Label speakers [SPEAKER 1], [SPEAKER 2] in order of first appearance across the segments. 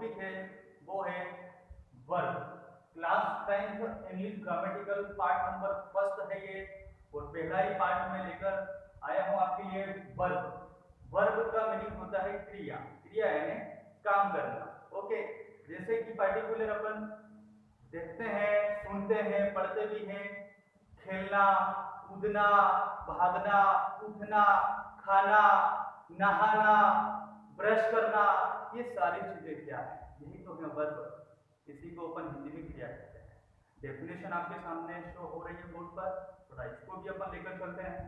[SPEAKER 1] Topic है वो है verb. Class 10th English grammatical part number first है ये, और पहला ही पार्ट में लेकर आया हूँ आपके लिए वर्ब। वर्ब का मीनिंग होता है क्रिया, क्रिया यानी काम करना। ओके, जैसे कि पार्टिकुलर अपन देखते हैं, सुनते हैं, पढ़ते भी हैं, खेलना, कूदना, भागना, उठना, खाना, नहाना, ब्रश करना, ये सारी चीजें क्या है? यही तो है वर्ब। इसी को अपन हिंदी में क्रिया कहते हैं। डेफिनेशन आपके सामने शो हो रही है बोर्ड पर, थोड़ा इसको भी अपन लेकर चलते हैं।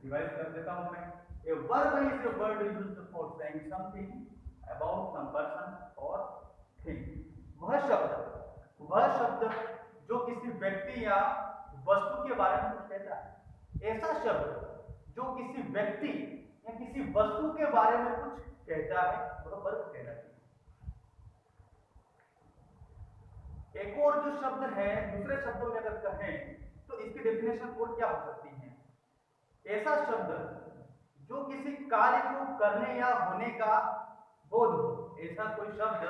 [SPEAKER 1] रिवाइज कर देता हूं मैं। A verb is a word used for saying something about some person और थिंग। वह शब्द जो किसी व्यक्ति या वस्तु के बारे में कुछ कहता है। ऐसा शब्द जो किसी व्यक्ति या किसी वस्तु के बारे में कुछ कहता है वह वर्ब कहलाती है। एक और जो शब्द है, दूसरे शब्दों में अगर कहें तो इसकी डेफिनेशन और क्या हो सकती है? ऐसा शब्द जो किसी कार्य को करने या होने का बोध हो। ऐसा कोई शब्द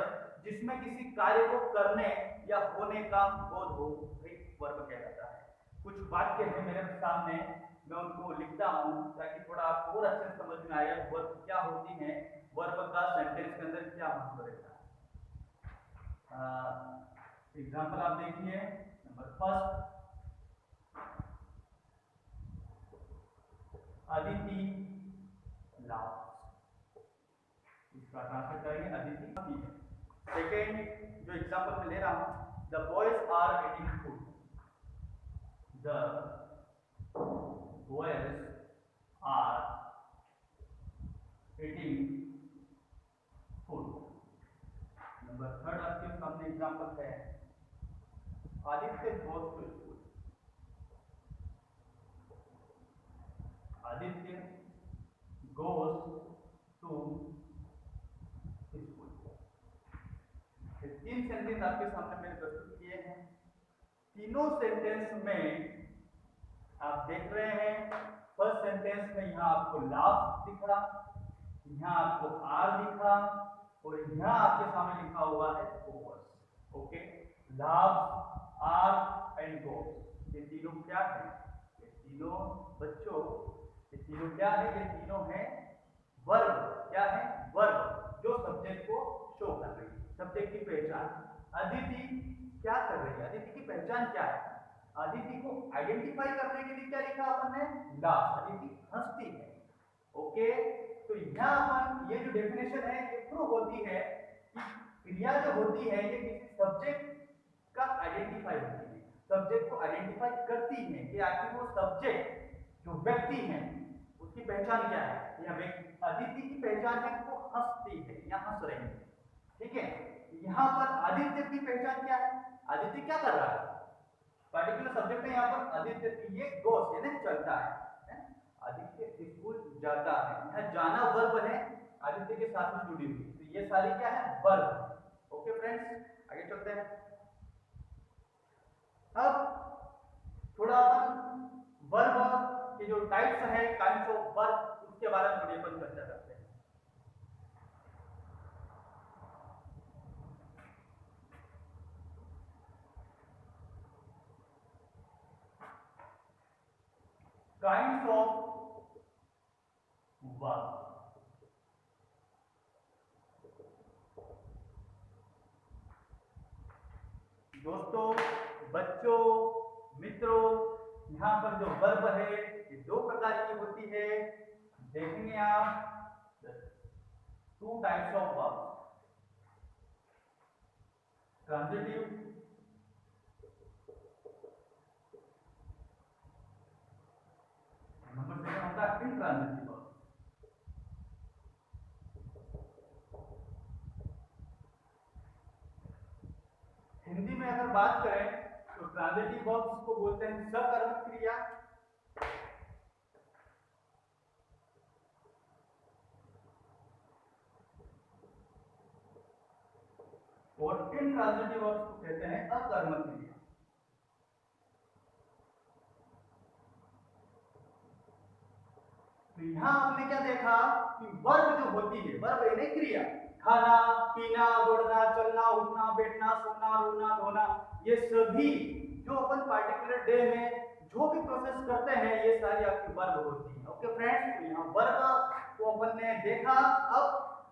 [SPEAKER 1] जिसमें किसी कार्य को करने या होने का बोध हो, एक वर्ब कहलाता है। कुछ वाक्य है मेरे सामने, मैं उनको लिखता हूं ताकि थोड़ा आपको और अच्छे से समझ में आए वर्ब क्या होती है, वर्ब का सेंटेंस के अंदर क्या महत्व रहता है। एग्जाम्पल आप देखिए, नंबर फर्स्ट, अदिति लाफ्स। इसका ट्रांसलेट करेंगे अदिति। सेकेंड जो एग्जाम्पल मैं ले रहा हूं, the boys are eating food. The boys are eating food. Number third आपके सामने एग्जाम्पल है, Aditya goes to school. Aditya goes to school. तीन सेंटेंस आपके सामने मैंने प्रस्तुत किए हैं। तीनों सेंटेंस में आप देख रहे हैं, फर्स्ट सेंटेंस में यहाँ आपको लाफ दिखा, यहाँ आपको आर दिखा, और यहाँ आपके सामने लिखा हुआ है goes. Okay, laugh, are and goes, ये तीनों क्या है? ये तीनों बच्चों, ये तीनों क्या है? ये तीनों है वर्ब। क्या है? वर्ब, जो सब्जेक्ट को शो कर रही है, सब्जेक्ट की पहचान। अदिति क्या कर रही है? अदिति की पहचान क्या है? अदिति को आइडेंटिफाई करने के लिए क्या लिखा अपन ने? लाफ, अदिति हंसती है। ओके, तो यहाँ अपन ये जो डेफिनेशन है ये प्रूव होती है कि क्रिया जो होती है ये किसी सब्जेक्ट का आइडेंटिफाई होती है, सब्जेक्ट को आइडेंटिफाई करती है कि आखिर वो सब्जेक्ट जो व्यक्ति है उसकी पहचान क्या है। यहाँ अदिति की पहचान है वो हंसती है या हंस रही है, ठीक है। यहाँ पर आदित्य की पहचान क्या है? आदित्य क्या कर रहा है? पर्टिकुलर सब्जेक्ट है यहाँ पर आदित्य की, ये गोस यानी चलता है। आदित्य स्कूल जाता है, यहाँ जाना वर्ब है, आदित्य के साथ में जुड़ी हुई, तो ये सारी क्या है? वर्ब। ओके फ्रेंड्स, आगे चलते हैं। अब थोड़ा अपन वर्ब के जो टाइप्स है, काइंड्स ऑफ वर्ब, उसके बारे में थोड़ी अपन चर्चा करते हैं। Kinds of verb. दोस्तों, बच्चों, मित्रों, यहाँ पर जो वर्ब है ये दो प्रकार की होती है। देखेंगे आप, two types of verb, transitive number second होता है इंट्रांजिटिव वर्ब। हिंदी में अगर बात करें तो ट्रांजिटिव वर्ब्स को बोलते हैं सकर्मक क्रिया, और इनट्रांजिटिव वर्ब्स को कहते हैं अकर्मक क्रिया। तो यहां आपने क्या देखा कि वर्ब जो होती है, वर्ब यानी क्रिया, खाना पीना, दौड़ना, चलना, उठना, बैठना, सोना, रोना, धोना, ये सभी जो अपन पार्टिकुलर डे में जो भी प्रोसेस करते हैं ये सारी आपकी वर्ब होती है। ओके फ्रेंड्स, तो यहाँ वर्ब को अपन ने देखा। अब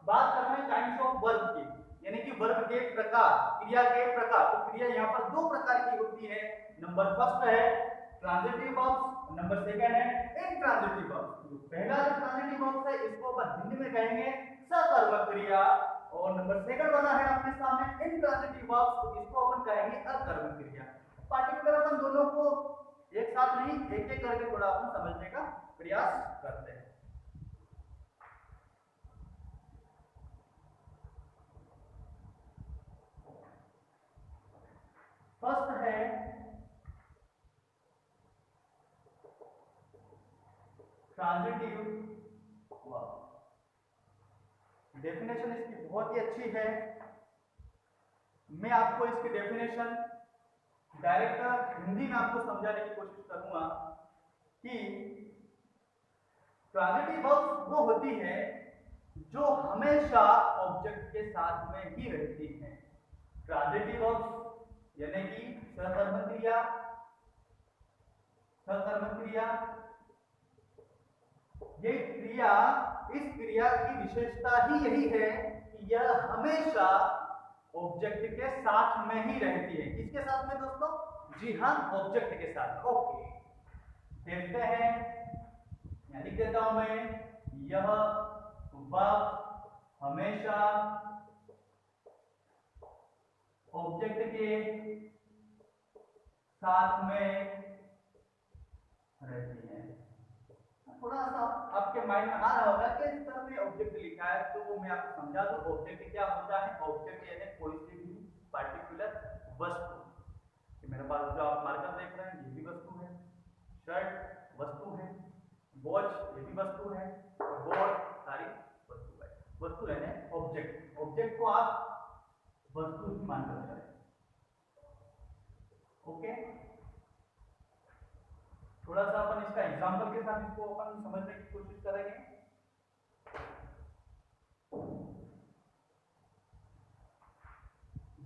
[SPEAKER 1] बात कर रहे हैं काइंड्स ऑफ वर्ब की, यानी कि वर्ब के प्रकार, क्रिया के प्रकार। तो क्रिया यहाँ पर दो प्रकार की होती है। नंबर फर्स्ट है ट्रांजिटिव वर्ब्स, नंबर सेकंड है इंट्रांजिटिव वर्ब्स। जो पहला जो ट्रांजिटिव वर्ब्स है इसको अपन हिंदी में कहेंगे सकर्मक क्रिया, और नंबर सेकंड वाला है आपके सामने इंट्रांजिटिव वर्ब्स, तो इसको अपन कहेंगे अकर्मक क्रिया। पार्टिकुलर अपन दोनों को एक साथ नहीं, एक एक करके थोड़ा अपन समझने का प्रयास करते हैं। फर्स्ट है ट्रांजिटिव वर्ब। डेफिनेशन इसकी बहुत ही अच्छी है। मैं आपको इसकी डेफिनेशन डायरेक्ट हिंदी में आपको समझाने की कोशिश करूंगा कि ट्रांजिटिव वर्ब्स वो होती है जो हमेशा ऑब्जेक्ट के साथ में ही रहती है। ट्रांजिटिव वर्ब्स यानी कि सकर्मक क्रिया, सकर्मक क्रिया, ये क्रिया, इस क्रिया की विशेषता ही यही है कि यह हमेशा ऑब्जेक्ट के साथ में ही रहती है। किसके साथ में दोस्तों? जी हाँ, ऑब्जेक्ट के साथ। ओके, देखते हैं, यहां लिख देता हूं मैं, यह वर्ब हमेशा ऑब्जेक्ट के साथ में रहती है। थोड़ा सा आपके माइंड में आ रहा होगा कि इस तरह में ऑब्जेक्ट लिखा है, तो मैं आपको समझा दूं ऑब्जेक्ट क्या होता है। ऑब्जेक्ट यानी कोई सी भी पार्टिकुलर वस्तु। कि मेरे पास जो आप मार्कर देख रहे हैं ये भी वस्तु है, शर्ट वस्तु है, वॉच ये भी वस्तु है, और बोर्ड सारी वस्तु है। वस्तु यानी ऑब्जेक्ट। ऑब्जेक्ट को आप वस्तु ही मानकर चलें। ओके, थोड़ा सा अपन इसका एग्जांपल के साथ इसको अपन समझने की कोशिश करेंगे।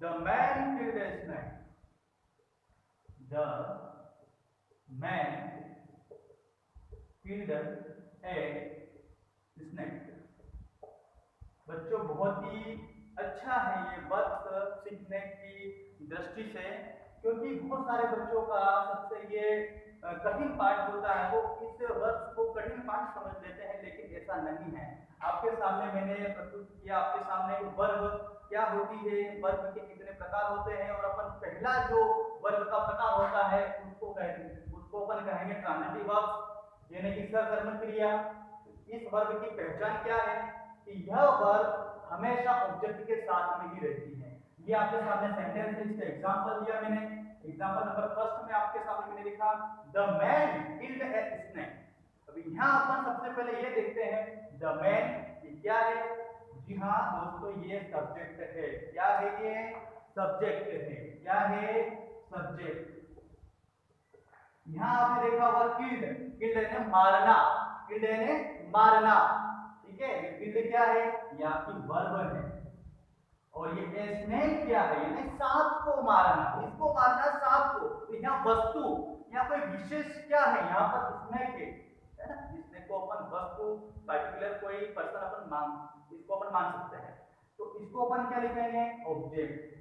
[SPEAKER 1] The man killed a snake. The man killed a snake. बच्चों बहुत ही अच्छा है ये वर्ब सीखने की दृष्टि से, क्योंकि बहुत सारे बच्चों का सबसे ये कठिन पाठ होता है, वो इस वर्ब को कठिन पाठ समझ लेते हैं, लेकिन ऐसा नहीं है। आपके सामने मैंने प्रस्तुत किया, आपके सामने वर्ब क्या होती है, वर्ब के कितने प्रकार होते हैं, और अपन पहला जो वर्ब का प्रकार होता है उसको अपन कहेंगे ट्रांजिटिव वर्ब यानी कि सकर्मक क्रिया। इस वर्ब की पहचान क्या है कि यह वर्ब हमेशा ऑब्जेक्ट के साथ में ही रहती है। ये आपके सामने सेंटेंस है, इसका एग्जांपल दिया मैंने। एग्जांपल नंबर फर्स्ट में आपके सामने मैंने लिखा the man killed a snake. अभी यहाँ अपन सबसे पहले ये देखते हैं द मैन क्या है। जी हाँ दोस्तों, ये सब्जेक्ट है। क्या है? ये सब्जेक्ट है। क्या है? सब्जेक्ट। यहाँ आपने देखा हुआ किल्ड, किल्ड यानी मारना, किल्ड यानी मारना, ठीक है। किल्ड क्या है? ये आपकी वर्ब है। और ये स्नेक क्या है? यानी सांप को मारना, इसको मारना सांप को। तो यहाँ वस्तु, यहाँ कोई विशेष क्या है? यहाँ पर स्नेक है ना, स्नेक को अपन वस्तु, पर्टिकुलर कोई पर्सन अपन इसको अपन मान सकते हैं। तो इसको अपन क्या लिखेंगे? ऑब्जेक्ट।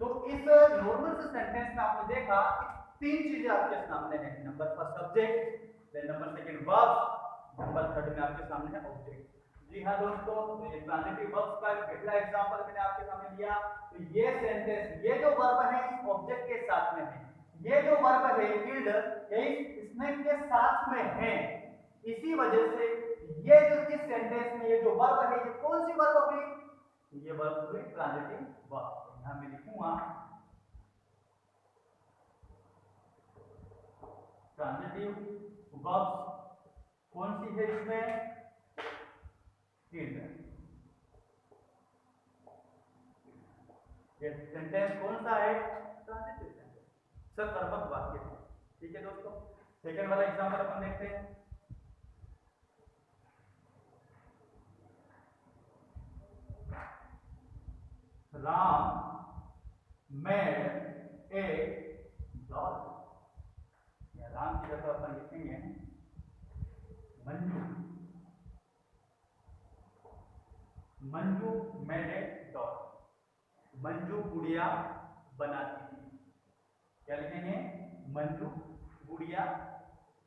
[SPEAKER 1] तो इस नॉर्मल से सेंटेंस में आपने देखा तीन चीजें आपके सामने हैं। Number first subject, then number second verb, number third में आपके सामने है ऑब्जेक्ट। जी हाँ दोस्तों, तो ये ट्रांजिटिव वर्ब्स का पहला एग्जांपल मैंने आपके सामने दिया। तो ये सेंटेंस, ये जो वर्ब है इस ऑब्जेक्ट के साथ में है। ये जो वर्ब है किल्ड, ये स्नेक के साथ में है। इसी वजह से ये जो इस सेंटेंस में ये जो वर्ब है, ये कौन सी वर्ब हुई? ये वर्ब हुई ट्रांजिटिव वर्ब। यहां मैं लिखूंगा ट्रांजिटिव वर्ब्स कौन सी है इसमें? किल्ड। ये सेंटेंस कौन सा है? ट्रांजिटिव सेंटेंस, सकर्मक वाक्य है। ठीक है दोस्तों, सेकंड वाला एग्जांपल अपन देखते हैं। Ram made a doll. या राम की जगह अपन लिखेंगे Manju. Manju made a doll. Manju गुड़िया बनाती थी। क्या लिखेंगे? मंजू गुड़िया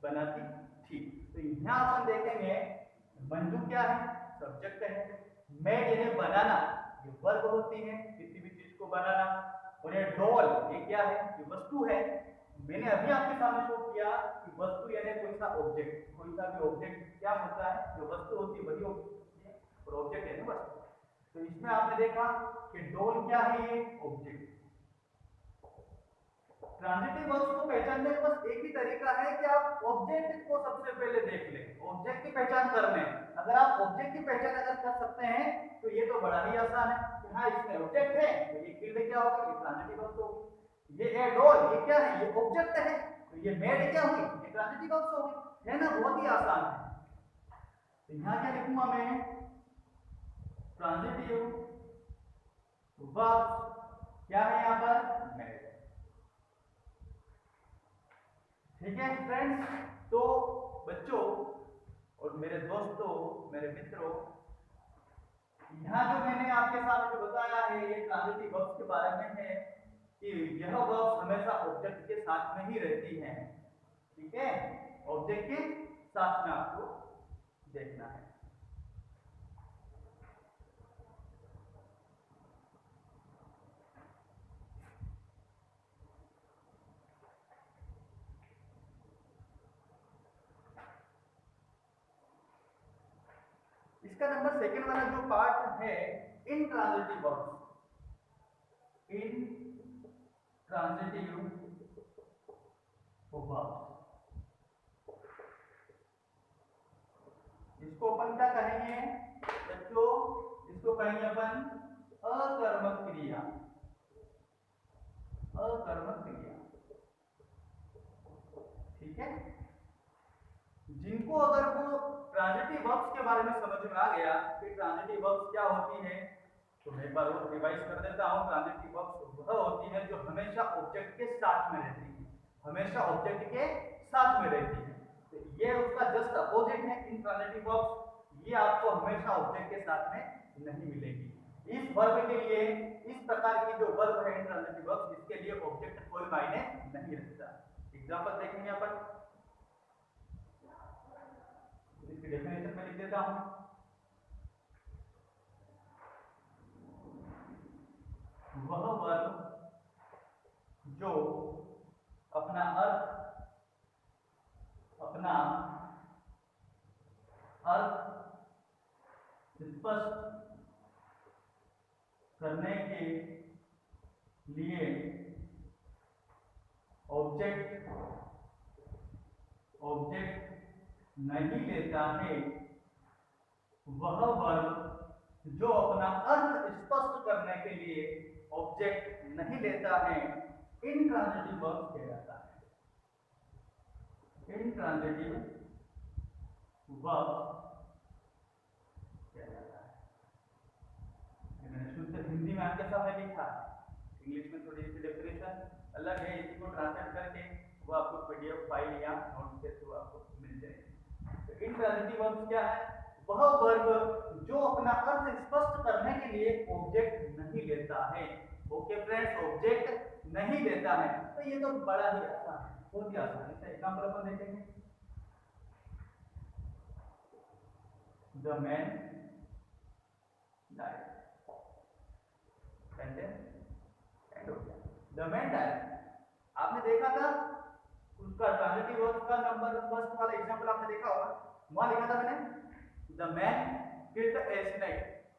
[SPEAKER 1] बनाती थी। तो यहां अपन देखेंगे मंजू क्या है? सब्जेक्ट है। मेड यानी बनाना, ये वर्ब होती है किसी भी चीज को बनाना। और ये डॉल ये क्या है? ये वस्तु है। मैंने अभी आपके सामने शो किया कि वस्तु यानी कोई सा ऑब्जेक्ट, कोई सा भी ऑब्जेक्ट क्या होता है? जो वस्तु होती है वही होती है और ऑब्जेक्ट है ना वस्तु। तो इसमें आपने देखा कि डॉल क्या है? ये ऑब्जेक्ट। ट्रांजिटिव वर्ब्स को पहचानने का बस एक ही तरीका है कि आप ऑब्जेक्ट को सबसे पहले देख लें, ऑब्जेक्ट की पहचान कर लें। अगर आप ऑब्जेक्ट की पहचान अगर कर सकते हैं तो ये तो बड़ा ही आसान है कि हाँ इसमें ऑब्जेक्ट है, तो ये फील्ड क्या होगा? ये ट्रांजिटिव वर्ब्स होगी। ये ए डॉल ये क्या है? ये ऑब्जेक्ट है। तो ये मेड क्या हुई? ये ट्रांजिटिव वर्ब्स होगी, है ना? बहुत ही आसान है। तो यहाँ क्या लिखूंगा मैं? ट्रांजिटिव वर्ब्स क्या है यहाँ पर? मेड। ठीक है फ्रेंड्स। तो बच्चों और मेरे दोस्तों, मेरे मित्रों, यहाँ जो मैंने आपके सामने जो बताया है ये ट्रांजिटिव वर्ब्स के बारे में है कि यह वर्ब्स हमेशा ऑब्जेक्ट के साथ में ही रहती हैं। ठीक है, ऑब्जेक्ट के साथ में आपको देखना है। इसका नंबर सेकंड वाला जो पार्ट है इनट्रांजिटिव वर्ब्स। इनट्रांजिटिव वर्ब्स, इसको अपन क्या कहेंगे बच्चों? इसको कहेंगे अपन अकर्मक क्रिया। अकर्मक क्रिया। ठीक है, जिनको अगर वो ट्रांजिटिव वर्ब्स के बारे में समझ में आ गया कि ट्रांजिटिव वर्ब्स क्या होती है, तो मैं एक बार और रिवाइज कर देता हूं। ट्रांजिटिव वर्ब्स वह होती है जो हमेशा ऑब्जेक्ट के साथ में रहती है, हमेशा ऑब्जेक्ट के साथ में रहती है। तो ये उसका जस्ट अपोजिट है इनट्रांजिटिव वर्ब्स। ये आपको हमेशा ऑब्जेक्ट के साथ में नहीं मिलेगी। इस वर्ब के लिए, इस प्रकार की जो वर्ब है इनट्रांजिटिव वर्ब्स, इसके लिए ऑब्जेक्ट कोई मायने नहीं रखता। एग्जांपल देखेंगे अपन। इसकी डेफिनेशन में लिख देता हूं। वह वर्ब जो अपना अर्थ स्पष्ट करने के लिए ऑब्जेक्ट नहीं लेता है, वह वर्ब जो अपना अर्थ स्पष्ट करने के लिए ऑब्जेक्ट नहीं लेता है, इनट्रांजिटिव वर्ब कहलाता है। इनट्रांजिटिव वर्ब कहलाता है। मैंने शुद्ध हिंदी में आपके सामने लिखा है, इंग्लिश में थोड़ी सी डेफिनेशन अलग है। इसी को ट्रांसलेट करके वो आपको पीडीएफ फाइल या नोट्स के थ्रू आपको मिल जाएगी। तो इनट्रांजिटिव वर्ब्स क्या है? वह वर्ब जो अपना अर्थ स्पष्ट करने के लिए ऑब्जेक्ट नहीं लेता है। ओके फ्रेंड्स, ऑब्जेक्ट नहीं लेता है। तो ये तो बड़ा ही आसान है, बहुत ही आसान है। इसका एग्जांपल अपन देखेंगे। The man died. Sentence and हो गया। द मैन डाइड, आपने देखा था उसका ट्रांजिटिव वर्ब का नंबर फर्स्ट वाला एग्जांपल आपने देखा होगा। वहां लिखा था मैंने the man killed a snake.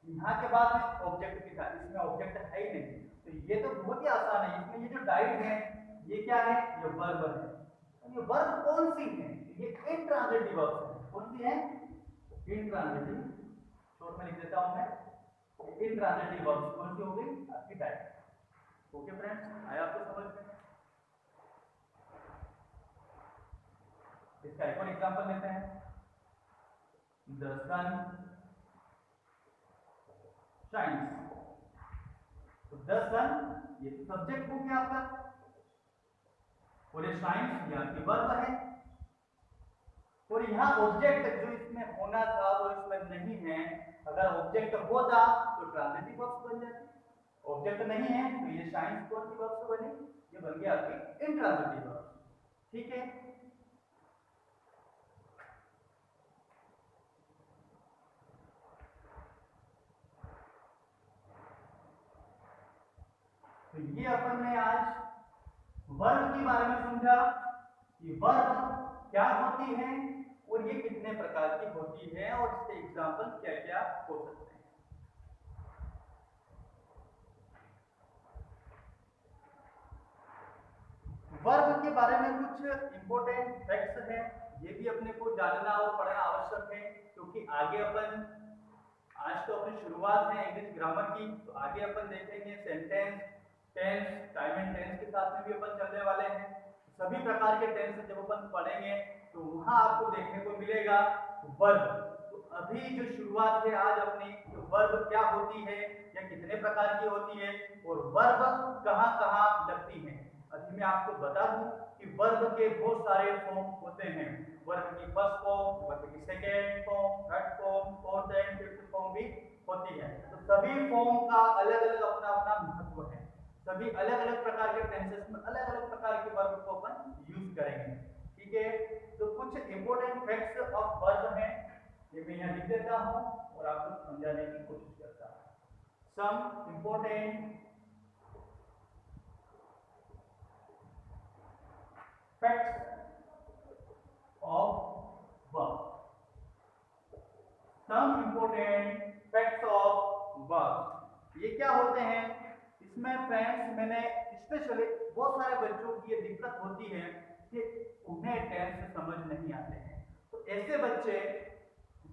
[SPEAKER 1] यहाँ के बाद में ऑब्जेक्ट लिखा, इसमें ऑब्जेक्ट है ही नहीं। तो ये तो बहुत ही आसान है। इसमें ये जो डाइड है ये क्या है? ये वर्ब है। तो ये वर्ब कौन सी है? ये इनट्रांजिटिव वर्ब है। कौन सी है? इनट्रांजिटिव। शॉर्ट में लिख देता हूं मैं, इनट्रांजिटिव वर्ब कौन सी होगी? आपकी डाइड। ओके फ्रेंड्स, आया आपको समझ में? इसका एक और एग्जांपल लेते हैं। The sun shines. तो द सन ये तो सब्जेक्ट हो गया आपका, और ये शाइन्स ये आपकी वर्ब है, और यहाँ ऑब्जेक्ट जो इसमें होना था वो इसमें नहीं है। अगर ऑब्जेक्ट होता तो ट्रांजिटिव वर्ब बन जाती, ऑब्जेक्ट नहीं है तो ये शाइन्स कौन सी वर्ब से बनी, ये बन गया आपकी इंट्रांजिटिव वर्ब। ठीक है, तो ये अपन ने आज वर्ब के बारे में समझा कि वर्ब क्या होती है और ये कितने प्रकार की होती है और इसके एग्जाम्पल क्या क्या हो सकते हैं। वर्ब के बारे में कुछ इंपॉर्टेंट फैक्ट्स हैं, ये भी अपने को जानना और पढ़ना आवश्यक है, क्योंकि आगे अपन, आज तो अपनी शुरुआत है इंग्लिश ग्रामर की, तो आगे अपन देखेंगे sentence, tense, time and tense के साथ में भी अपन चलने वाले हैं। सभी प्रकार के टेंस जब अपन पढ़ेंगे तो वहां आपको देखने को मिलेगा वर्ब। तो अभी जो शुरुआत है आज अपनी, तो वर्ब क्या होती है या कितने प्रकार की होती है और वर्ब कहाँ कहाँ लगती है। अभी मैं आपको बता दूं कि वर्ब के बहुत सारे फॉर्म होते हैं। वर्ब की फर्स्ट फॉर्म, वर्ब की second form, third form, fourth and fifth form भी होती है। तो सभी फॉर्म का अलग अलग अपना अपना महत्व है। सभी अलग अलग प्रकार के टेंसेस में अलग अलग प्रकार के वर्ब को अपन यूज करेंगे। ठीक है, तो कुछ इंपॉर्टेंट फैक्ट्स ऑफ वर्ब हैं, ये मैं यहाँ लिख देता हूँ और आपको समझाने की कोशिश करता हूँ। Some important facts of verb. Some important facts of verb, ये क्या होते हैं? इसमें फ्रेंड्स मैंने स्पेशली बहुत सारे बच्चों की ये दिक्कत होती है कि उन्हें टेंस समझ नहीं आते हैं। तो ऐसे बच्चे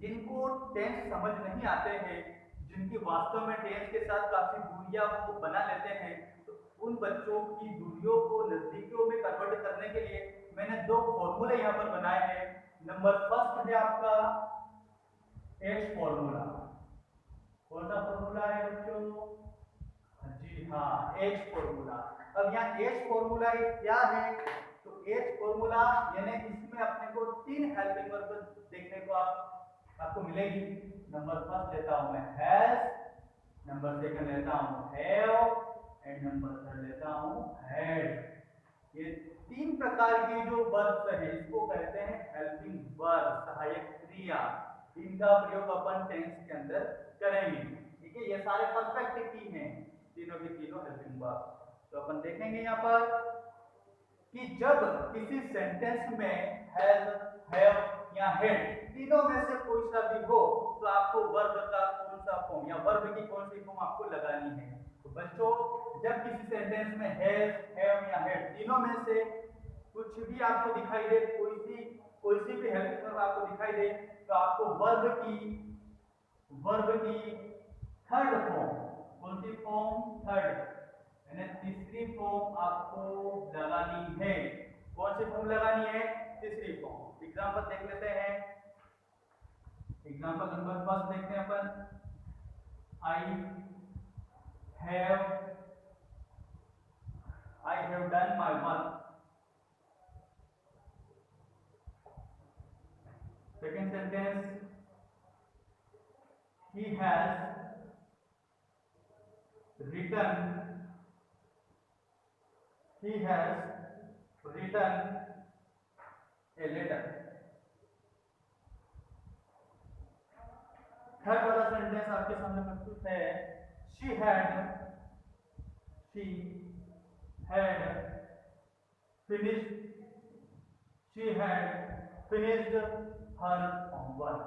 [SPEAKER 1] जिनको टेंस समझ नहीं आते हैं, जिनकी वास्तव में टेंस के साथ काफी दूरियां वो बना लेते हैं, तो उन बच्चों की दूरियों को नजदीकियों में कन्वर्ट करने के लिए मैंने दो फॉर्मूले यहाँ पर बनाए हैं। नंबर फर्स्ट है आपका एच फॉर्मूला। कौन सा फॉर्मूला है बच्चों? जी हाँ, एच फॉर्मूला। अब यहाँ एच फॉर्मूला क्या है? तो एच फॉर्मूला यानी इसमें अपने को तीन हेल्पिंग वर्ब देखने को आपको मिलेगी। नंबर फर्स्ट लेता हूं मैं हैज, नंबर सेकंड लेता हूं हैव एंड नंबर थर्ड लेता हूं हैड। ये तीन प्रकार की जो वर्ब्स है इसको कहते हैं हेल्पिंग वर्ब, सहायक क्रिया। इनका प्रयोग अपन टेंस के अंदर करेंगे। ठीक है, ये सारे परफेक्ट की हैं, तीनों की तीनों हेल्पिंग वर्ब। तो अपन देखेंगे यहाँ पर कि जब किसी सेंटेंस में हैज, हैव या हैड तीनों में से कोई सा भी हो तो आपको वर्ब का कौन सा फॉर्म या वर्ब की कौन सी फॉर्म आपको लगानी है। तो बच्चों जब किसी सेंटेंस में हैज, हैव या हैड तीनों में से कुछ भी आपको दिखाई दे, कोई सी भी हेल्पिंग वर्ब आपको दिखाई दे, तो आपको वर्ब की थर्ड फॉर्म, कौन सी फॉर्म? थर्ड, यानी तीसरी फॉर्म आपको लगानी है। कौन सी फॉर्म लगानी है? तीसरी फॉर्म। एग्जांपल देख लेते हैं। एग्जांपल नंबर फर्स्ट देखते हैं अपन। I have done my work. Second sentence, he has written a letter। Third वाला सेंटेंस आपके सामने प्रस्तुत है। she had finished her homework।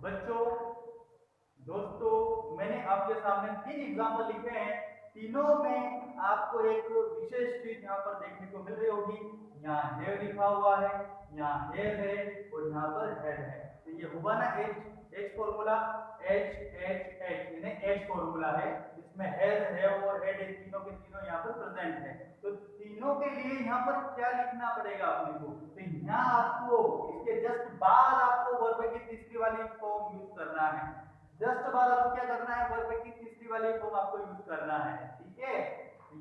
[SPEAKER 1] बच्चों, दोस्तों, मैंने आपके सामने तीन एग्जाम्पल लिखे हैं। तीनों में आपको एक विशेष चीज यहाँ पर देखने को मिल रही होगी। यहाँ हैव लिखा हुआ है, यहाँ हैव है और यहाँ पर हैड है। तो ये हुआ ना एच फॉर्मूला, एच फॉर्मूला है, इसमें हैज, हैव और हैड तीनों के तीनों यहाँ पर प्रेजेंट है। तो तीनों तीनों के लिए यहाँ पर क्या लिखना पड़ेगा अपने को, तो यहाँ आपको इसके जस्ट बाद आपको वर्ब की तीसरी वाली फॉर्म यूज करना है। जस्ट बाद आपको क्या करना है, वर्ब की तीसरी वाली फॉर्म आपको यूज करना है। ठीक है,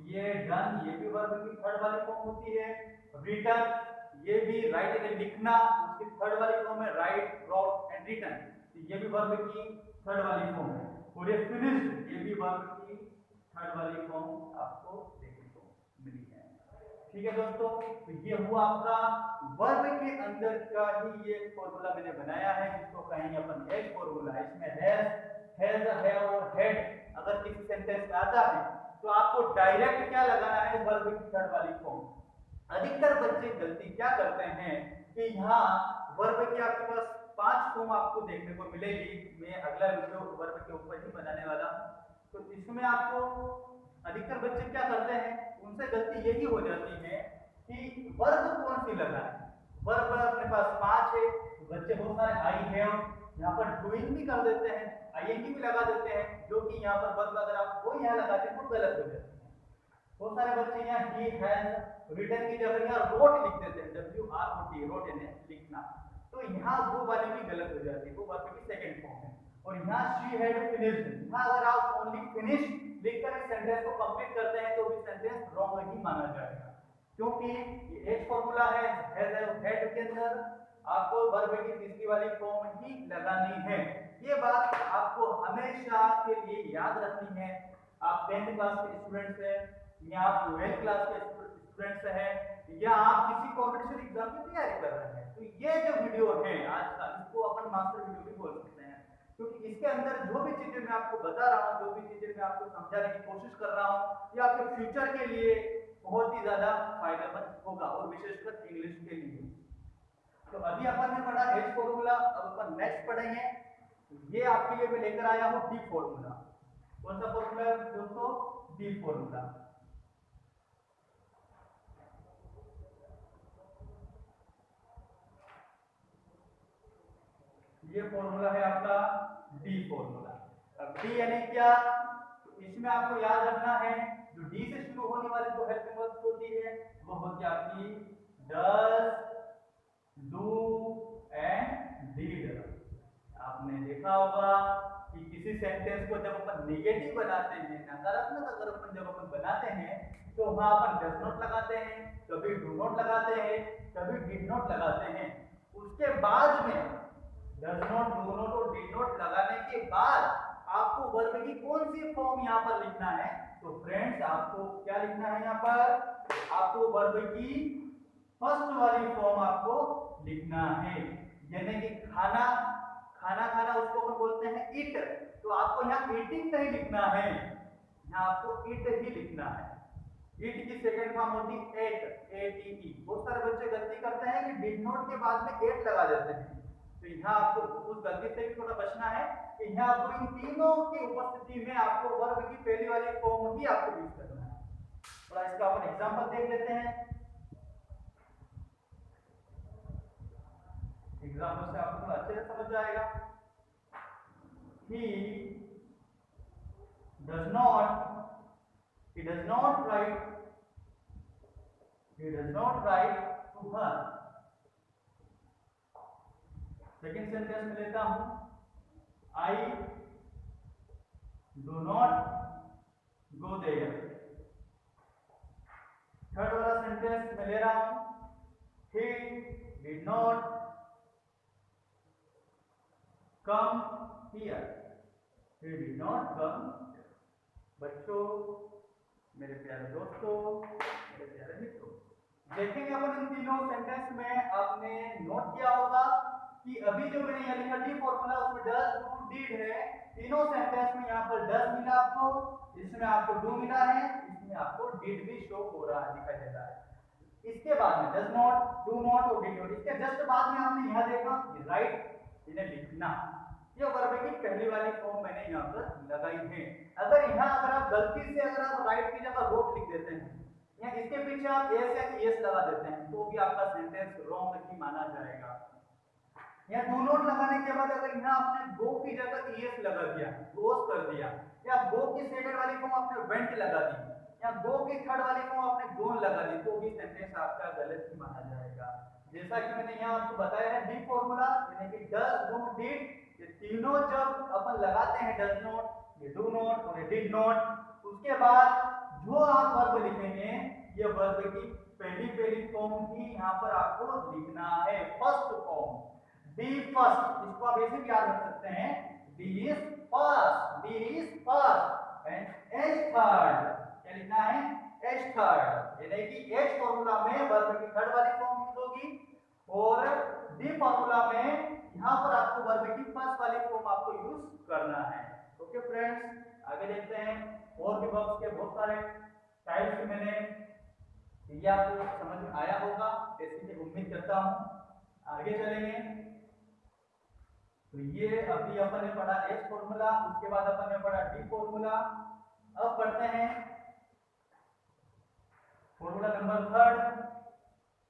[SPEAKER 1] ये डन, ये भी वर्ब की थर्ड वाली फॉर्म होती है। रिटर्न, ये भी राइट एंड लिखना, उसकी थर्ड वाली फॉर्म है राइट, रॉट एंड रिटर्न, तो ये भी वर्ब की थर्ड वाली फॉर्म है। और ये फिनिश्ड, ये भी वर्ब की थर्ड वाली फॉर्म आपको देखने को मिली है। ठीक है दोस्तों, तो ये हुआ आपका वर्ब के अंदर का ही ये फॉर्मूला मैंने बनाया है, जिसको कहेंगे अपन एज फॉर्मूला। इसमें हैज, हैव और हैड अगर किसी सेंटेंस में आता है तो आपको डायरेक्ट क्या लगाना है, वर्ब की थर्ड वाली फॉर्म। अधिकतर बच्चे गलती क्या करते हैं कि यहाँ वर्ब की आपके पास 5 फॉर्म आपको देखने को मिलेगी। मैं अगला वीडियो वर्ब के ऊपर ही बनाने वाला हूँ, तो इसमें आपको अधिकतर बच्चे क्या करते हैं, उनसे गलती यही हो जाती है कि वर्ब कौन सी लगाए। वर्ब अपने पास 5 है, तो बच्चे बहुत सारे आई हैव यहाँ पर डूइंग भी कर देते हैं, आईएनजी भी लगा देते हैं, जो कि यहाँ पर वर्ब अगर आप वो यहाँ लगाते हैं तो गलत हो जाती है। बहुत सारे बच्चे यहाँ ही हैज रिटन की जगह यहाँ रोट लिख देते हैं, WROT, रोट यानी लिखना, तो यहाँ वो वाली भी गलत हो जाती है, वो वर्ब की सेकंड फॉर्म है। और यहाँ शी हैड फिनिश्ड, यहाँ अगर आप ओनली फिनिश लिखकर इस सेंटेंस को कंप्लीट करते हैं तो भी सेंटेंस रॉन्ग ही माना जाएगा, क्योंकि ये एक फॉर्मूला है हैड के अंदर आपको वर्ब की तीसरी वाली फॉर्म ही लगानी है। ये बात आपको हमेशा के लिए याद रखनी है। आप 10th क्लास के स्टूडेंट्स हैं या आप 12th क्लास के स्टूडेंट्स हैं या आप किसी कॉम्पिटिशन एग्जाम की तैयारी कर रहे हैं, तो ये जो वीडियो है आज का, इसको अपन मास्टर वीडियो भी बोल सकते हैं, क्योंकि इसके अंदर जो भी चीजें मैं आपको बता रहा हूँ, जो भी चीजें मैं आपको समझाने की कोशिश कर रहा हूँ, ये आपके फ्यूचर के लिए बहुत ही ज्यादा फायदेमंद होगा, और विशेषकर इंग्लिश के लिए। तो अभी अपन ने पढ़ा एच फॉर्मूला, अब अपन नेक्स्ट पढ़ेंगे। ये आपके लिए मैं लेकर आया हूँ डी फॉर्मूला। कौन सा फॉर्मूला है दोस्तों, डी फॉर्मूला। ये फॉर्मूला है आपका डी फॉर्मूला। अब डी यानी क्या, तो इसमें आपको याद रखना है जो डी से शुरू होने वाली जो हेल्पिंग वर्ब्स होती है वो होती है आपकी डज, डू एंड डिड। आपने देखा होगा कि किसी सेंटेंस को जब अपन नेगेटिव बनाते हैं, नकारात्मक अगर अपन जब अपन बनाते हैं तो वहां अपन डज नॉट लगाते हैं, कभी डू नॉट लगाते हैं, कभी डिड नॉट लगाते हैं। उसके बाद में डज नॉट, डू नॉट और डिड नॉट लगाने के बाद आपको वर्ब की कौन सी फॉर्म यहाँ पर लिखना है, तो फ्रेंड्स आपको क्या लिखना है, यहाँ पर आपको वर्ब की फर्स्ट वाली फॉर्म आपको लिखना है। यानी कि खाना, खाना खाना उसको अपन बोलते हैं ईट, तो आपको यहाँ ईटिंग नहीं लिखना है, यहाँ आपको ईट ही लिखना है। ईट की सेकंड फॉर्म होती है एट, ATE। बहुत सारे बच्चे गलती करते हैं कि डिड नॉट के बाद में एट लगा देते हैं, तो यहाँ आपको उस गलती से भी थोड़ा बचना है कि यहाँ आपको इन तीनों की उपस्थिति में आपको वर्ब की पहली वाली फॉर्म ही आपको यूज करना है। थोड़ा इसका अपन एग्जांपल देख लेते हैं। एग्जांपल से आपको थोड़ा अच्छे से समझ जाएगा। he does not write to her। Second sentence में लेता हूं I do not go there। Third वाला सेंटेंस में ले रहा हूं he did not come here। he did not come here। बच्चों, मेरे प्यारे दोस्तों, मेरे प्यारे मित्रों, देखेंगे अपन इन तीनों सेंटेंस में आपने नोट किया होगा कि अभी जो मैंने यहाँ लिखा डी फॉर्मूला उसमें डज, डू, डिड है। तीनों सेंटेंस में यहाँ पर डज मिला आपको, इसमें आपको डू मिला है, इसमें आपको डिड भी शो हो रहा है, दिखाई दे रहा है। इसके बाद में डज नॉट, डू नॉट और डिड नॉट, इसके जस्ट बाद में आपने यहाँ देखा राइट, इन्हें लिखना। ये वर्ब की पहली वाली फॉर्म मैंने यहाँ पर लगाई है। अगर यहाँ अगर आप गलती से अगर आप राइट की जगह रोट लिख देते हैं या इसके पीछे आप एस या एस लगा देते हैं तो भी आपका सेंटेंस रॉन्ग ही माना जाएगा। या डू नॉट लगाने के बाद अगर यहाँ आपने गो की जगह एस लगा दिया, गोस कर दिया, या गो की सेकंड वाली फॉर्म आपने वेंट लगा दी, या गो की थर्ड वाली फॉर्म आपने गोन लगा दी, नहीं तो भी सेंटेंस आपका गलत ही माना जाएगा। जैसा कि मैंने यहाँ आपको बताया है डी फॉर्मूला यानी कि डज डू डिड, ये तीनों जब अपन लगाते हैं डज नॉट, ये डू नॉट और ये डिड नॉट, उसके बाद जो आप वर्ब लिखेंगे ये वर्ब की पहली फॉर्म ही यहाँ पर आपको लिखना है, फर्स्ट फॉर्म, बी फर्स्ट। इसको आप ऐसे भी याद रख सकते हैं, be is first, be is first and has third. क्या लिखना है? एज थर्ड, यानी कि एज फॉर्मूला में वर्ब की थर्ड वाली फॉर्म यूज होगी और डी फॉर्मूला में यहाँ पर आपको वर्ब की फर्स्ट वाली फॉर्म आपको यूज करना है। ओके फ्रेंड्स, आगे देखते हैं। और भी वर्ब्स के बहुत सारे टाइप्स मैंने, ये आपको समझ में आया होगा ऐसी मैं उम्मीद करता हूँ। आगे चलेंगे तो ये अभी अपन ने पढ़ा एस फॉर्मूला, उसके बाद अपन ने पढ़ा डी फॉर्मूला। अब पढ़ते हैं formula number third,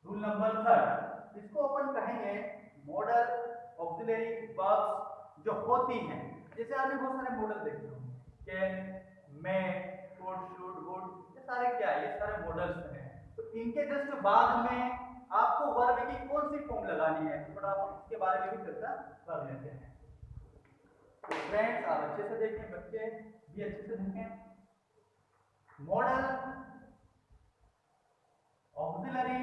[SPEAKER 1] rule number third. इसको अपन कहेंगे मॉडल ऑक्सिलरी वर्ब्स जो होती हैं। जैसे आपने बहुत सारे मॉडल देखे होंगे, can, may, could, should, would, ये सारे क्या है? ये सारे मॉडल्स हैं। तो इनके जस्ट बाद में आपको वर्ब की कौन सी फॉर्म लगानी है, थोड़ा अपन उसके बारे में भी चर्चा कर लेते हैं। तो फ्रेंड्स आप अच्छे से देखें, बच्चे भी अच्छे से देखें। Model auxiliary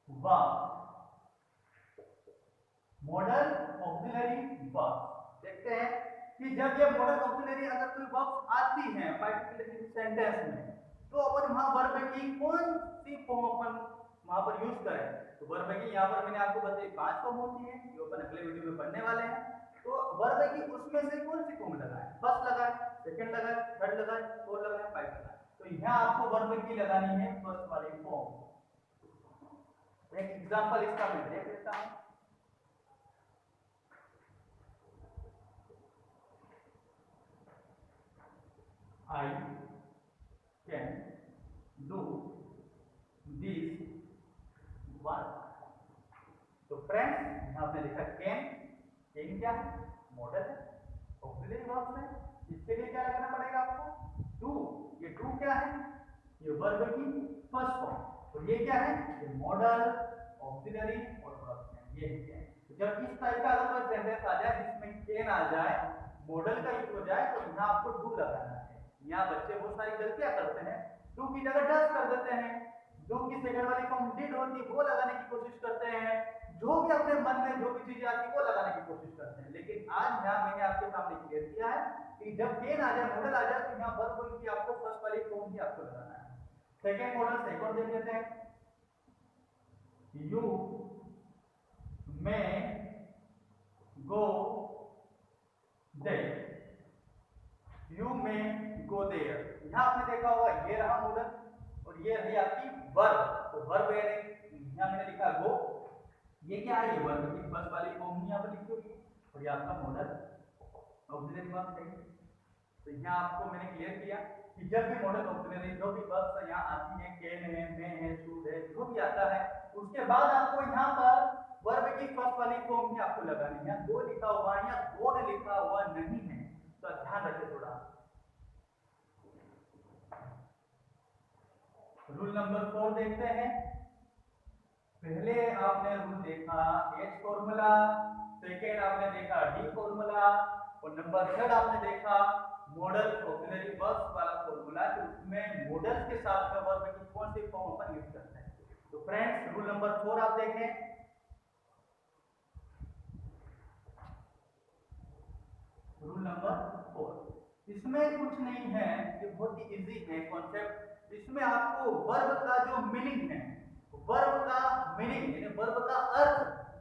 [SPEAKER 1] verb, model auxiliary verb. देखते हैं कि जब ये मॉडल ऑक्सिलरी अगर कोई वर्ब आती है पर्टिकुलर सेंटेंस में, तो अपन वहां वर्ब की कौन सी फॉर्म अपन वहां पर यूज करें। तो वर्ब की यहाँ पर मैंने आपको बताई 5 फॉर्म होती है, जो अपन अगले वीडियो में पढ़ने वाले हैं। तो वर्ब की उसमें से कौन सी फॉर्म लगाएं? फर्स्ट लगाएं, सेकंड लगाएं, थर्ड लगाएं, फोर्थ लगाएं, फाइव लगाएं। तो यहाँ आपको वर्ब की लगानी है फर्स्ट वाली फॉर्म। एक एग्जांपल इसका मैं देख लेता हूं। I can do this work। तो फ्रेंड्स यहाँ आपने लिखा कैन, कैन क्या है? मॉडल है, ऑक्सिलरी वर्ब है। इसके लिए क्या लगाना पड़ेगा आपको? डू। ये डू क्या है? ये वर्ब की फर्स्ट फॉर्म। तो ये क्या है? ये मॉडल, ऑक्सिलरी और वर्ब है, ये है। जब इस टाइप का अगर कोई सेंटेंस आ जाए जिसमें कैन आ जाए, मॉडल का यूज हो जाए, तो यहाँ आपको डू लगाना है। यहाँ बच्चे बहुत सारी गलतियां करते हैं, डू की जगह डज कर देते हैं, डू की सेकंड वाली फॉर्म डिड होती है वो लगाने की कोशिश करते हैं, जो भी अपने मन में जो भी चीजें आती है वो लगाने की कोशिश करते हैं। लेकिन आज यहाँ मैंने आपके सामने क्लियर किया है कि जब कैन आ जाए, मॉडल आ जाए, तो यहाँ वर्ब की आपको फर्स्ट वाली फॉर्म ही आपको लगाना है। सेकंड मॉडल सेकंड देख लेते हैं। You may go there, you may go there. यहाँ आपने देखा होगा ये रहा मॉडल और ये रही आपकी वर्ब। तो वर्ब है, यहाँ मैंने लिखा गो, ये क्या है? ये वर्ब की फर्स्ट वाली फॉर्म यहाँ पर लिखी हुई और ये आपका मॉडल ऑक्सिलरी वर्ब है। तो यहाँ आपको मैंने क्लियर किया कि जब भी मॉडल ऑक्सिलरी जो भी वर्ब्स यहाँ आती है, कैन है, मे है, शुड है, जो भी आता है, उसके बाद आपको यहाँ पर वर्ब की फर्स्ट वाली फॉर्म ही आपको लगानी है। दो लिखा हुआ है या दो ने लिखा हुआ नहीं है, तो ध्यान रखें थोड़ा। रूल नंबर 4 देखते हैं। पहले आपने रूल देखा एच फॉर्मूला, सेकेंड आपने देखा डी फॉर्मूला और नंबर थर्ड आपने देखा मॉडल ऑक्सिलरी वर्ब्स वाला फॉर्मूला। तो उसमें मॉडल के साथ में वर्ब की कौन सी फॉर्म अपन यूज करते हैं। तो फ्रेंड्स रूल नंबर 4 आप देखें। रूल नंबर 4, इसमें कुछ नहीं है, ये बहुत ही इजी है कॉन्सेप्ट। इसमें आपको वर्ब का जो मीनिंग है, वर्ब का मीनिंग यानी वर्ब का अर्थ,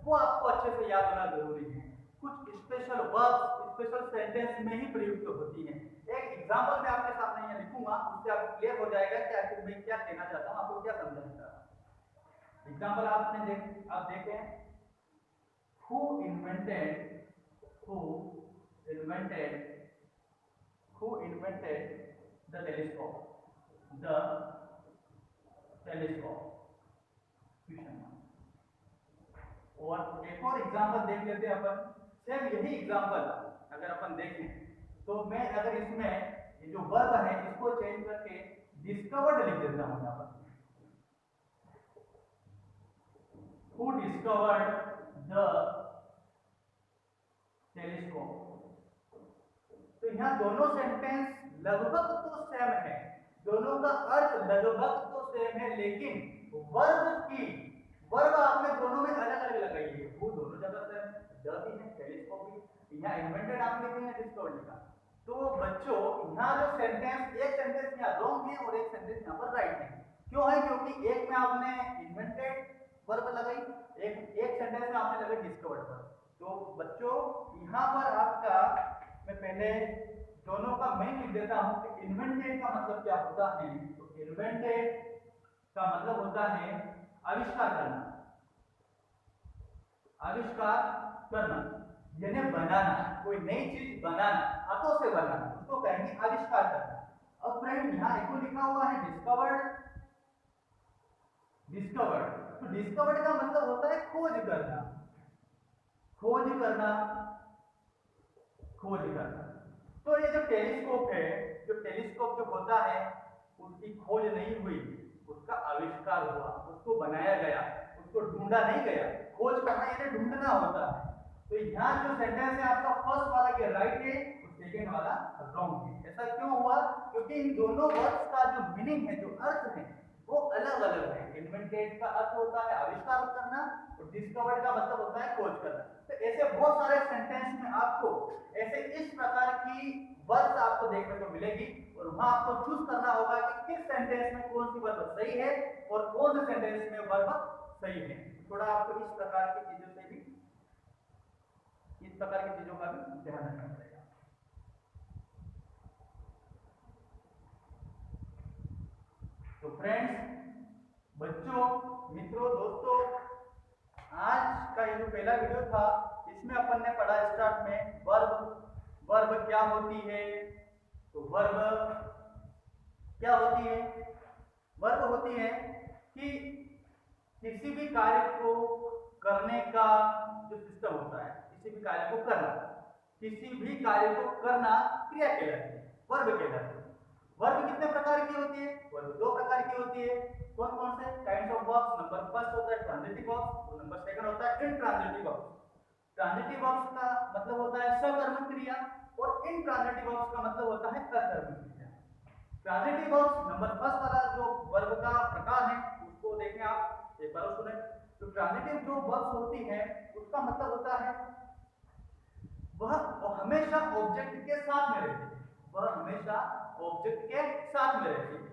[SPEAKER 1] वो आपको अच्छे से याद होना जरूरी है। कुछ स्पेशल वर्ब्स स्पेशल सेंटेंस में ही प्रयुक्त होती हैं। एक एग्जांपल मैं आपके सामने यहाँ लिखूंगा, उससे आपको क्लियर हो जाएगा कि आखिर मैं क्या कहना चाहता हूँ, आपको क्या समझाना चाहता हूँ। एग्जांपल आप देखें, who invented the telescope, question. और एक और एग्जांपल देख लेते हैं अपन, सेम यही एग्जांपल अगर अपन देखें तो मैं अगर इसमें ये जो वर्ब है इसको चेंज करके डिस्कवर्ड लिख देता हूं यहां पर, हु डिस्कवर्ड द टेलीस्कोप। तो यहाँ दोनों सेंटेंस लगभग तो सेम है, दोनों का अर्थ लगभग तो सेम है, लेकिन वर्ब आपने दोनों में अलग अलग लगाई है। वो दोनों जगह सेम, द भी है, टेलीस्कोप भी। यहाँ इन्वेंटेड आप लिखे हैं, डिस्कवर्ड लिखा। तो बच्चों यहाँ जो सेंटेंस, एक सेंटेंस यहाँ रॉन्ग है और एक सेंटेंस यहाँ पर राइट है। क्यों है? क्योंकि एक में आपने इन्वेंटेड वर्ब लगाई, एक सेंटेंस में आपने लगाई डिस्कवर्ड वर्ब। तो बच्चों यहाँ पर आपका, मैं पहले दोनों का मीनिंग लिख देता हूं कि इन्वेंटेड का मतलब क्या होता है। तो इन्वेंटेड का मतलब होता है आविष्कार करना, आविष्कार करना यानी बनाना, कोई नई चीज बनाना, हाथों से बनाना, उसको कहेंगे आविष्कार करना। अब फ्रेंड यहाँ एक लिखा हुआ है डिस्कवर्ड, डिस्कवर्ड। तो डिस्कवर्ड का मतलब होता है खोज करना, खोज करना, खोज करना। तो ये जो टेलीस्कोप है, जो टेलीस्कोप जो होता है उसकी खोज नहीं हुई, उसका आविष्कार हुआ, उसको बनाया गया, उसको ढूंढा नहीं गया। खोज करना यानी ढूंढना होता है। तो यहाँ जो सेंटेंस है आपका फर्स्ट वाला ये राइट है और सेकेंड वाला रॉन्ग है। ऐसा क्यों हुआ? क्योंकि इन दोनों वर्ड्स का जो मीनिंग है, जो अर्थ है, वो अलग अलग है। इन्वेंटेड का अर्थ होता है आविष्कार करना और डिस्कवर्ड का मतलब होता है खोज करना। तो ऐसे बहुत सारे सेंटेंस में आपको ऐसे इस प्रकार की वर्ड्स आपको देखने को मिलेगी और वहां आपको चूज करना होगा कि किस सेंटेंस में कौन सी वर्ब सही है और कौन से सेंटेंस में वर्ब सही है। थोड़ा आपको इस प्रकार की चीजों से भी, इस प्रकार की चीजों का भी ध्यान रखना पड़ेगा। तो फ्रेंड्स, बच्चों, मित्रों, दोस्तों, आज का ये जो पहला वीडियो था इसमें अपन ने पढ़ा स्टार्ट में वर्ब क्या होती है। तो वर्ब क्या होती है? वर्ब होती है कि किसी भी कार्य को करने का जो सिस्टम होता है, किसी भी कार्य को करना, किसी भी कार्य को करना क्रिया कहलाती है, वर्ब कहलाती है। वर्ब कितने प्रकार की होती है? वर्ब दो प्रकार की होती है। कौन कौन से? Kinds of verbs. Number first होता है ट्रांजिटिव वर्ब्स और नंबर सेकंड होता है इंट्रांजिटिव वर्ब्स। ट्रांजिटिव वर्ब्स का मतलब होता है सकर्मक क्रिया और इंट्रांजिटिव वर्ब्स का मतलब होता है अकर्मक क्रिया। ट्रांजिटिव वर्ब्स, नंबर फर्स्ट वाला जो वर्ब का प्रकार है उसको देखें आप, एक बार सुने। तो ट्रांजिटिव जो वर्ब्स होती है उसका मतलब होता है वह हमेशा ऑब्जेक्ट के साथ में रहती है, वह हमेशा ऑब्जेक्ट के साथ में रहती है।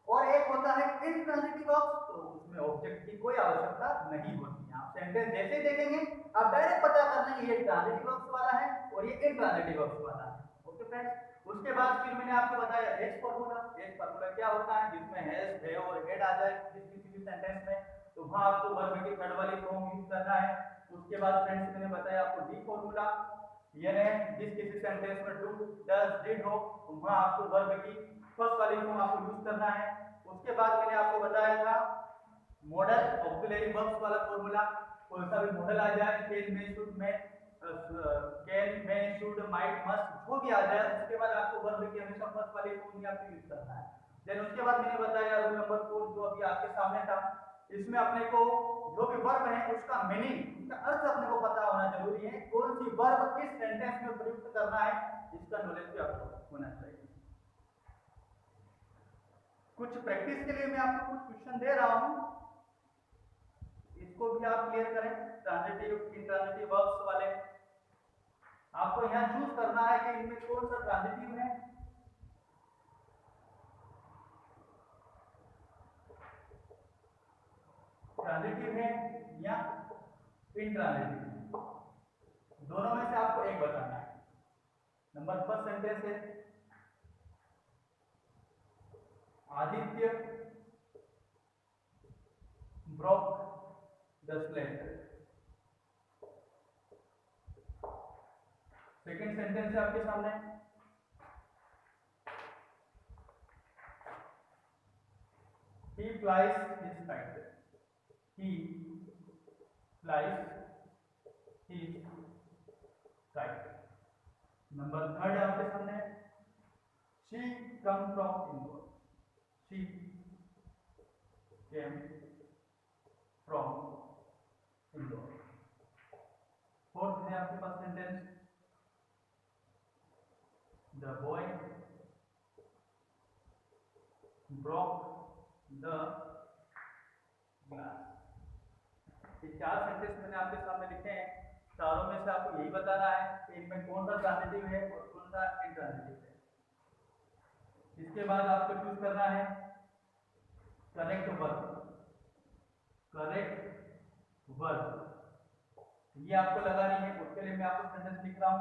[SPEAKER 1] और एक होता है इंट्रांजिटिव वर्ब्स, तो उसमें ऑब्जेक्ट की कोई आवश्यकता नहीं होती है। आप सेंटेंस जैसे ही देखेंगे आप डायरेक्ट पता कर लेंगे ये ट्रांजिटिव वर्ब्स वाला है और ये इंट्रांजिटिव वर्ब्स वाला है। ओके फ्रेंड्स, उसके बाद फिर मैंने आपको बताया एज फार्मूला। एज फार्मूला क्या होता है? जिसमें हैज, है और हेड आ जाए किसी भी सेंटेंस में, तो वहां आपको वर्ब की थर्ड वाली फॉर्म यूज करना है। उसके बाद फ्रेंड्स मैंने बताया आपको डी फार्मूला, यानी जिस किसी सेंटेंस में डू, डज, डिड हो वहां आपको वर्ब की फर्स्ट वाली फॉर्म आपको यूज करना है। उसके बाद मैंने आपको बताया था मॉडल ऑक्सिलरी वर्ब्स वाला फॉर्मूला। कोई सा भी मॉडल आ जाए, कैन, मे, शुड में, can, may, should, might, must, जो भी आ जाए उसके बाद आपको वर्ब की हमेशा फर्स्ट वाली फॉर्म ही आपको यूज करना है। देन उसके बाद मैंने बताया रूल नंबर 4 जो अभी आपके सामने था, इसमें अपने को जो भी वर्ब है उसका मीनिंग, उसका अर्थ अपने को पता होना जरूरी है। कौन सी वर्ब किस सेंटेंस में प्रयुक्त करना है इसका नॉलेज भी आपको होना चाहिए। कुछ प्रैक्टिस के लिए मैं आपको कुछ क्वेश्चन दे रहा हूं, इसको भी आप क्लियर करें। ट्रांजिटिव, इंट्रांजिटिव वर्ब्स वाले आपको यहां चूज करना है कि इनमें कौन सा ट्रांजिटिव है, ट्रांजिटिव है या इंट्रांजिटिव, दोनों में से आपको एक बताना है। नंबर फर्स्ट सेंटेंस है Aditya broke the slate. Second sentence है आपके सामने he flies his kite, he flies his kite। Number third है आपके सामने she comes from Indore, she came from Indore. Fourth है आपके पास sentence, the boy broke the glass. ये चार सेंटेंस मैंने आपके सामने लिखे हैं। चारों में से आपको यही बताना है कि इनमें कौन सा ट्रांजिटिव है और कौन सा इंट्रांजिटिव है। इसके बाद आपको चूज करना है करेक्ट वर्ब। करेक्ट वर्ब ये आपको लगानी है। उसके लिए मैं आपको सेंटेंस लिख रहा हूं,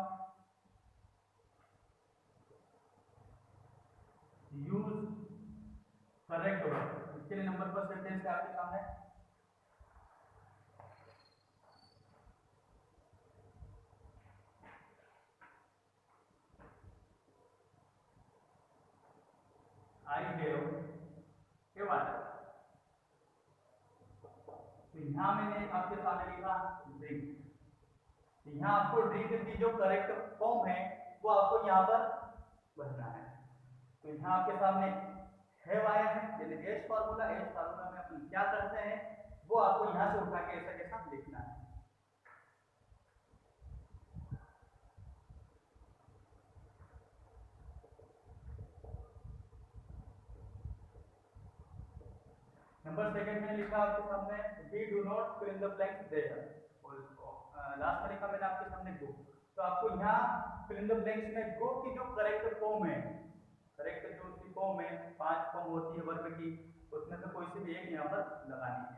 [SPEAKER 1] यूज करेक्ट वर्ब। इसके लिए नंबर पर सेंटेंस है आपके सामने, आई हैव ए वाटर। तो यहां मैंने आपके सामने लिखा ड्रिंक। यहाँ आपको ड्रिंक की जो करेक्ट फॉर्म है वो आपको यहाँ पर भरना है। तो यहाँ आपके सामने हैव आया है, यानी एस फार्मूला। एस फार्मूला में अपन क्या करते हैं वो आपको यहाँ से उठा के ऐसा के साथ लिखना है। नंबर सेकंड में लिखा आपके सामने we do not fill in the blanks there. Last में लिखा मैंने आपके सामने गो। तो आपको यहाँ फिल इन द ब्लैंक्स में गो की जो करेक्ट फॉर्म है, करेक्ट जो उसकी फॉर्म है, 5 फॉर्म होती है वर्ब की, उसमें से कोई सी भी एक यहाँ पर लगानी है।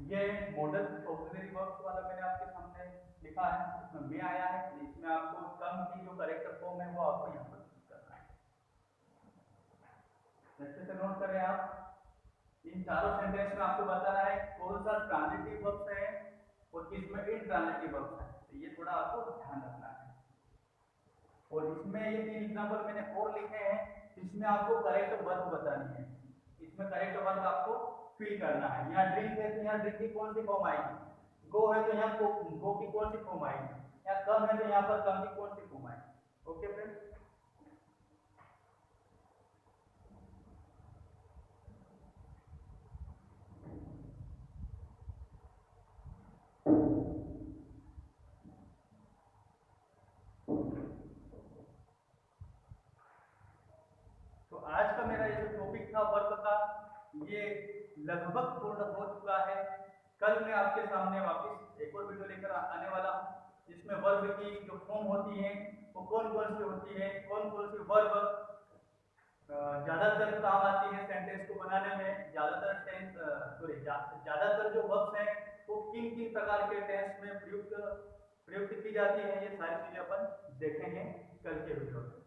[SPEAKER 1] ये मॉडल ऑक्सिलरी वर्ब्स वाला मैंने आपके सामने लिखा है, इसमें में आया है। इसमें आपको कम की जो करेक्ट फॉर्म है वो आपको यहाँ पर यूज करना है। अच्छे से नोट करें आप। इन चारों सेंटेंस में आपको बताना है कौन सा ट्रांजिटिव वर्ब्स है और किसमें इनट्रांजिटिव वर्ब्स है। तो ये थोड़ा आपको ध्यान रखना है। और इसमें ये 3 एग्जांपल मैंने और लिखे हैं, इसमें आपको करेक्ट वर्ब बतानी है। इसमें करेक्ट वर्ब आपको फिल करना है। यहाँ ड्रिंक है तो यहाँ ड्रिंक की कौन सी फॉर्म आएगी, गो है तो यहाँ गो की कौन सी फॉर्म आएगी, यहाँ कम है तो यहाँ पर कम की कौन सी फॉर्म आएगी। Okay friends. तो आज का मेरा ये जो टॉपिक था वर्ब का, ये लगभग पूर्ण हो चुका है। कल मैं आपके सामने वापस एक और वीडियो लेकर आने वाला हूँ, जिसमें वर्ब की जो फॉर्म होती है वो कौन कौन सी होती है, कौन कौन सी वर्ब ज्यादातर काम आती है सेंटेंस को बनाने में, ज्यादातर जो वर्ब्स हैं वो किन किन प्रकार के टेंस में प्रयुक्त की जाती है। ये सारी चीजें अपन देखेंगे कल के वीडियो में।